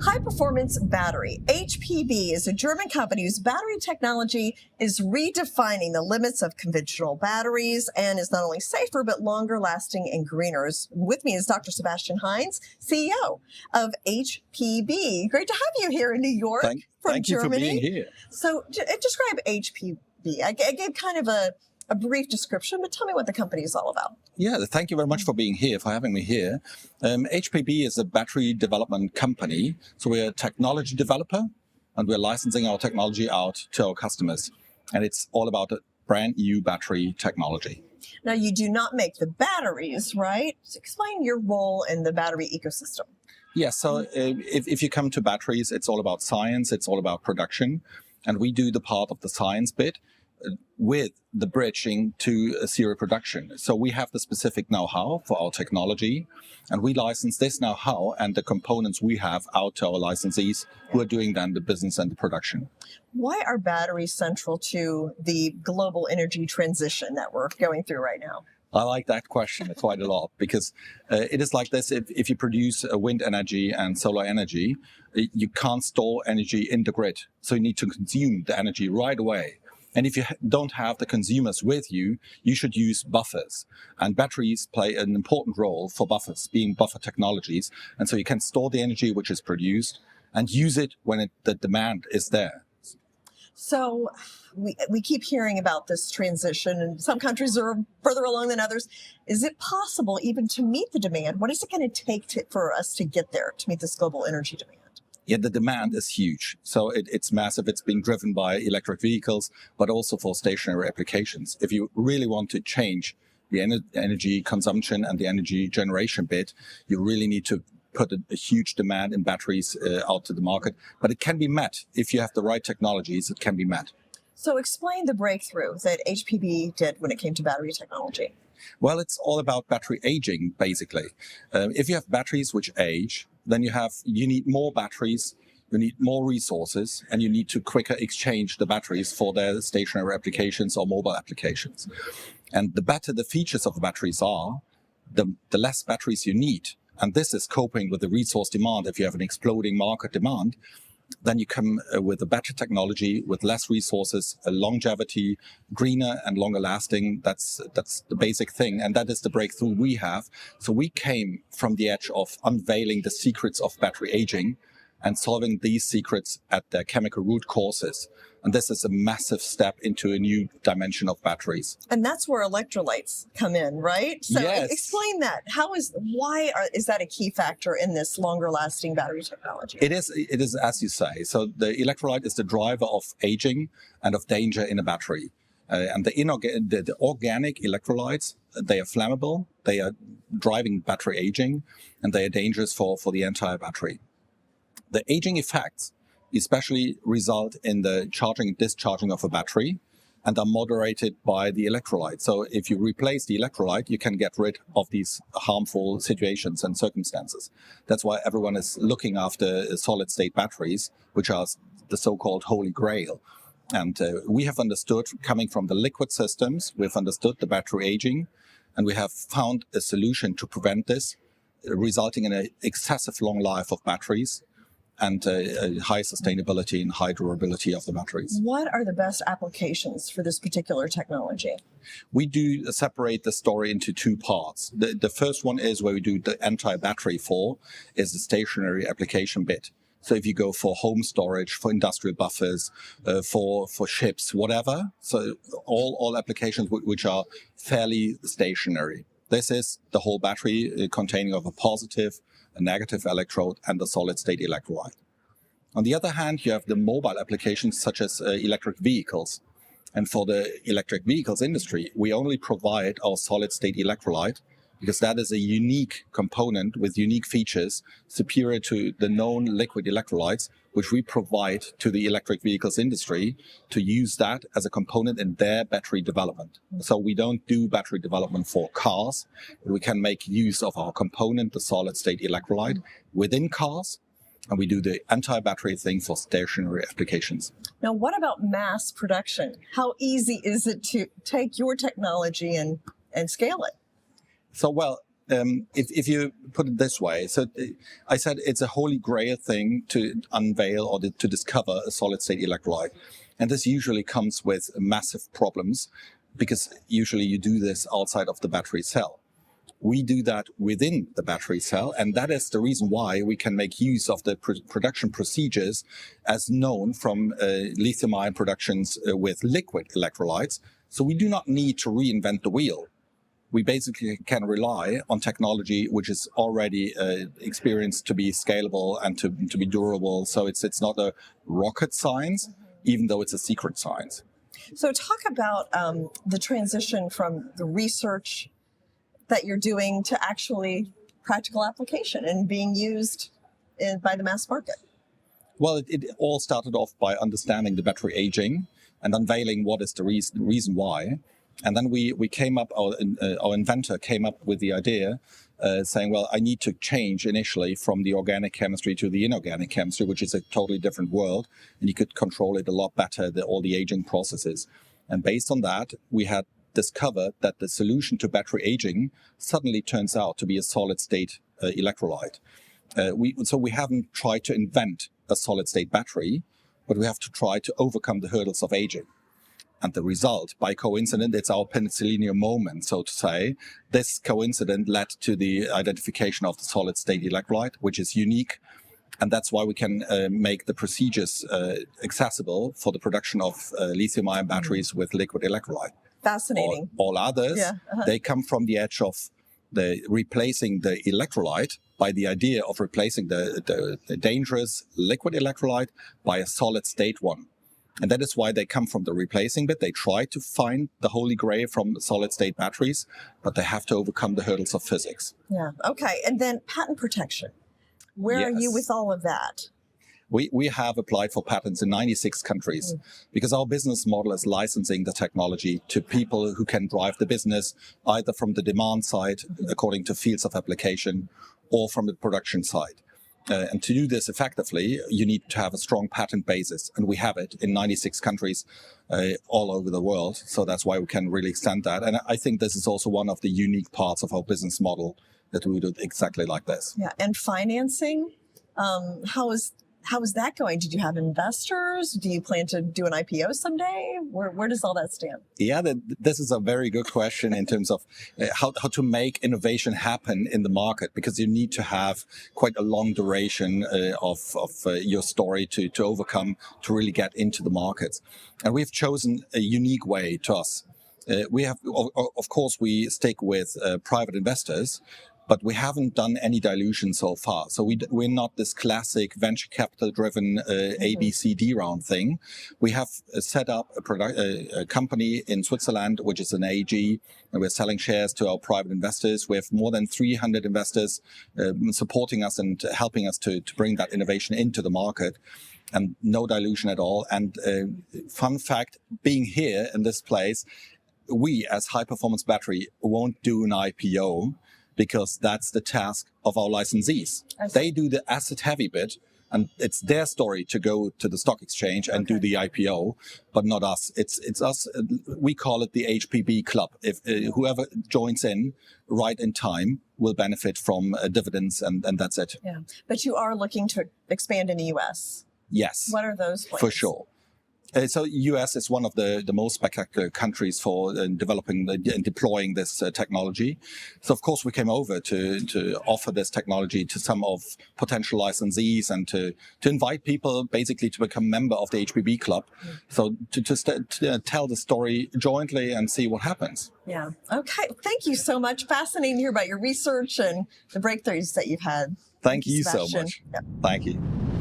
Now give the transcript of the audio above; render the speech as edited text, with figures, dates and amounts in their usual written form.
High Performance Battery. HPB is a German company whose battery technology is redefining the limits of conventional batteries and is not only safer, but longer lasting and greener. With me is Dr. Sebastian Heinz, CEO of HPB. Great to have you here in New York from Thank Germany. You for being here. So describe HPB. I gave kind of a brief description, but tell me what the company is all about. Yeah, thank you very much for being here, for having me here. HPB is a battery development company. So we're a technology developer and we're licensing our technology out to our customers. And it's all about a brand new battery technology. Now, you do not make the batteries, right? So explain your role in the battery ecosystem. Yeah, so if you come to batteries, it's all about science, it's all about production. And we do the part of the science bit with the bridging to serial production. So we have the specific know-how for our technology, and we license this know-how and the components we have out to our licensees who are doing then the business and the production. Why are batteries central to the global energy transition that we're going through right now? I like that question quite a lot because it is like this. If you produce wind energy and solar energy, you can't store energy in the grid. So you need to consume the energy right away. And if you don't have the consumers with you, you should use buffers. And batteries play an important role for buffers, being buffer technologies. And so you can store the energy which is produced and use it when the demand is there. So we keep hearing about this transition, and some countries are further along than others. Is it possible even to meet the demand? What is it going to take for us to get there, to meet this global energy demand? Yeah, the demand is huge. So it's massive. It's being driven by electric vehicles, but also for stationary applications. If you really want to change the energy consumption and the energy generation bit, you really need to put a huge demand in batteries out to the market. But it can be met. If you have the right technologies, it can be met. So explain the breakthrough that HPB did when it came to battery technology. Well, it's all about battery aging, basically. If you have batteries which age, then you need more batteries, you need more resources, and you need to quicker exchange the batteries for their stationary applications or mobile applications. And the better the features of the batteries are, the less batteries you need. And this is coping with the resource demand. If you have an exploding market demand, then you come with a better technology, with less resources, a longevity, greener and longer lasting. That's the basic thing. And that is the breakthrough we have. So we came from the edge of unveiling the secrets of battery aging and solving these secrets at their chemical root causes. And this is a massive step into a new dimension of batteries. And that's where electrolytes come in, right? So yes. Explain that. Is that a key factor in this longer lasting battery technology? It is, as you say. So the electrolyte is the driver of aging and of danger in a battery. And the organic electrolytes, they are flammable, they are driving battery aging, and they are dangerous for the entire battery. The aging effects especially result in the charging and discharging of a battery and are moderated by the electrolyte. So if you replace the electrolyte, you can get rid of these harmful situations and circumstances. That's why everyone is looking after solid state batteries, which are the so-called holy grail. And we have understood, coming from the liquid systems, we've understood the battery aging, and we have found a solution to prevent this, resulting in an excessive long life of batteries and high sustainability and high durability of the batteries. What are the best applications for this particular technology? We do separate the story into two parts. The first one is where we do the entire battery for, is the stationary application bit. So if you go for home storage, for industrial buffers, for ships, whatever, so all applications which are fairly stationary. This is the whole battery containing of a positive, a negative electrode, and a solid-state electrolyte. On the other hand, you have the mobile applications such as electric vehicles. And for the electric vehicles industry, we only provide our solid-state electrolyte because that is a unique component with unique features superior to the known liquid electrolytes, which we provide to the electric vehicles industry to use that as a component in their battery development. So we don't do battery development for cars. We can make use of our component, the solid-state electrolyte, within cars, and we do the entire battery thing for stationary applications. Now, what about mass production? How easy is it to take your technology and scale it? So, well, If you put it this way, so I said it's a holy grail thing to unveil or to discover a solid state electrolyte. And this usually comes with massive problems because usually you do this outside of the battery cell. We do that within the battery cell, and that is the reason why we can make use of the production procedures as known from lithium-ion productions with liquid electrolytes. So we do not need to reinvent the wheel. We basically can rely on technology which is already experienced to be scalable and to be durable. So it's not a rocket science, even though it's a secret science. So talk about the transition from the research that you're doing to actually practical application and being used by the mass market. Well, it all started off by understanding the battery aging and unveiling what is the reason why. And then we came up, our inventor came up with the idea saying, well, I need to change initially from the organic chemistry to the inorganic chemistry, which is a totally different world. And you could control it a lot better, all the aging processes. And based on that, we had discovered that the solution to battery aging suddenly turns out to be a solid state electrolyte. So we haven't tried to invent a solid state battery, but we have to try to overcome the hurdles of aging. And the result, by coincidence, it's our penicillium moment, so to say. This coincidence led to the identification of the solid state electrolyte, which is unique. And that's why we can make the procedures accessible for the production of lithium-ion batteries with liquid electrolyte. Fascinating. All others, they come from the edge of replacing the electrolyte by the idea of replacing the dangerous liquid electrolyte by a solid state one. And that is why they come from the replacing bit. They try to find the holy grail from solid state batteries, but they have to overcome the hurdles of physics. Yeah. Okay. And then patent protection. Where are you with all of that? We have applied for patents in 96 countries because our business model is licensing the technology to people who can drive the business either from the demand side, according to fields of application, or from the production side. And to do this effectively, you need to have a strong patent basis. And we have it in 96 countries all over the world. So that's why we can really extend that. And I think this is also one of the unique parts of our business model, that we do it exactly like this. Yeah. And financing, how is that going? Did you have investors? Do you plan to do an IPO someday? Where does all that stand? Yeah, this is a very good question in terms of how to make innovation happen in the market, because you need to have quite a long duration of your story to overcome to really get into the markets. And we've chosen a unique way to us. We have, of course, we stick with private investors, but we haven't done any dilution so far. So we're not this classic venture capital driven ABCD round thing. We have set up a company in Switzerland, which is an AG, and we're selling shares to our private investors. We have more than 300 investors supporting us and helping us to bring that innovation into the market, and no dilution at all. And fun fact, being here in this place, we as High Performance Battery won't do an IPO, because that's the task of our licensees. They do the asset heavy bit, and it's their story to go to the stock exchange and do the IPO, but not us. It's us. We call it the HPB club. If whoever joins in right in time will benefit from dividends, and that's it. Yeah, but you are looking to expand in the U.S. Yes. What are those plans? For sure. So U.S. is one of the most spectacular countries for developing and deploying this technology. So, of course, we came over to offer this technology to some of potential licensees and to invite people basically to become member of the HBB club. So to tell the story jointly and see what happens. Yeah. Okay. Thank you so much. Fascinating to hear about your research and the breakthroughs that you've had. Thank you so Sebastian. much. Yep. Thank you.